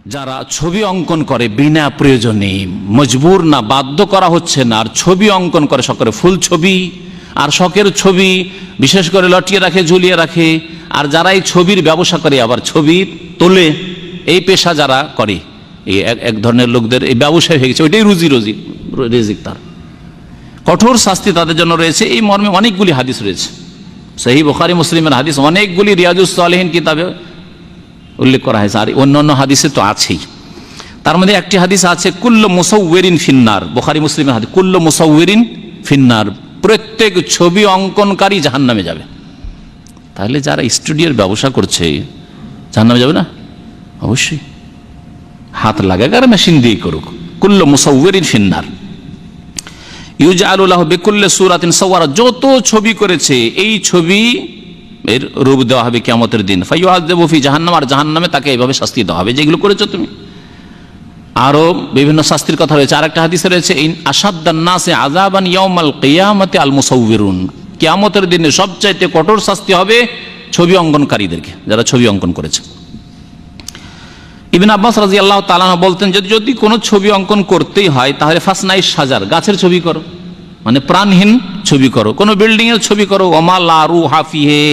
যারা ছবি অঙ্কন করে বিনা প্রয়োজনে, মজবুর না, বাধ্য করা হচ্ছে না, আর ছবি অঙ্কন করে সকলে ফুল ছবি আর শখের ছবি বিশেষ করে লটিয়ে রাখে, ঝুলিয়ে রাখে, আর যারা এই ছবির ব্যবসা করে আবার ছবি তোলে, এই পেশা যারা করে, এই এক ধরনের লোকদের এই ব্যবসায় হয়ে গেছে, ওইটাই রিজিক তার। কঠোর শাস্তি তাদের জন্য রয়েছে। এই মর্মে অনেকগুলি হাদিস রয়েছে, সহিহ বুখারী মুসলিমের হাদিস, অনেকগুলি রিয়াজুস সালিহিন কিতাবে উল্লেখ করা হয়েছে, আর অন্যান্য হাদিসে তো আছেই। তার মধ্যে একটি হাদিস আছে, কুল্লু মুসাউয়িরিন ফিন্নার, বুখারী মুসলিমের হাদিস, কুল্লু মুসাউয়িরিন ফিন্নার, প্রত্যেক ছবি অঙ্কনকারী জাহান্নামে যাবে। তাহলে যারা স্টুডিওর ব্যবসা করছে জাহান্নামে যাবে না? অবশ্যই, হাত লাগাক আর মেশিন দিয়ে করুক। কুল্লু মুসাউয়িরিন ফিন্নার ইউজআলু লাহু বিকুল্লি সূরাতিন সাওয়ারা, যত ছবি করেছে এই ছবি এর রূপ দেওয়া হবে কিয়ামতের দিন। ফায়ুআযাবু ফি জাহান্নাম, আর জাহান্নামে তাকে এইভাবে শাস্তি দেওয়া হবে যেগুলো করেছো তুমি। আরো বিভিন্ন শাস্তির কথা রয়েছে। আরেকটা হাদিসে রয়েছে, ইন আশাদ্দান নাসি আযাবান ইয়াউমাল কিয়ামাতি আল মুসাউয়িরুন, কিয়ামতের দিনে সবচাইতে কঠোর শাস্তি হবে ছবি অঙ্কনকারীদেরকে, যারা ছবি অঙ্কন করেছে। ইবনে আব্বাস রাদিয়াল্লাহু তাআলা বলতেন, যদি কোনো ছবি অঙ্কন করতেই হয় তাহলে ফাসনাই সাজার, গাছের ছবি করো, মানে প্রাণহীন ছবি করো, কোনো বিল্ডিং এর ছবি করো, ওমা লা রূহা ফিহি,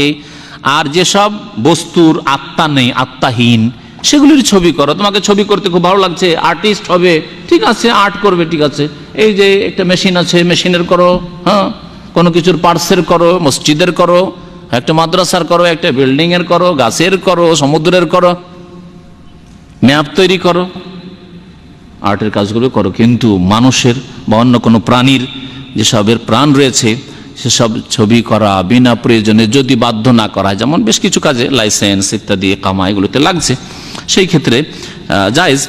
আর যেসব বস্তুর আত্মা নেই, আত্মাহীন, সেগুলির ছবি করো। তোমাকে ছবি করতে খুব ভালো লাগছে, আর্টিস্ট হবে, ঠিক আছে, আর্ট করবে, ঠিক আছে। এই যে একটা মেশিন আছে, মেশিনের করো, হ্যাঁ, কোনো কিছুর পার্টসের করো, মসজিদের করো, একটা মাদ্রাসার করো, একটা বিল্ডিং এর করো, গাছের করো, সমুদ্রের করো, ম্যাপ তৈরি করো, আর্টের কাজগুলো করো। কিন্তু মানুষের বা অন্য কোনো প্রাণীর যেসবের প্রাণ রয়েছে সেসব ছবি করা বিনা প্রয়োজনে যদি বাধ্য না করা হয়, যেমন বেশ কিছু কাজে লাইসেন্স ইত্যাদি কামা এগুলোতে লাগছে, সেই ক্ষেত্রে জায়েজ।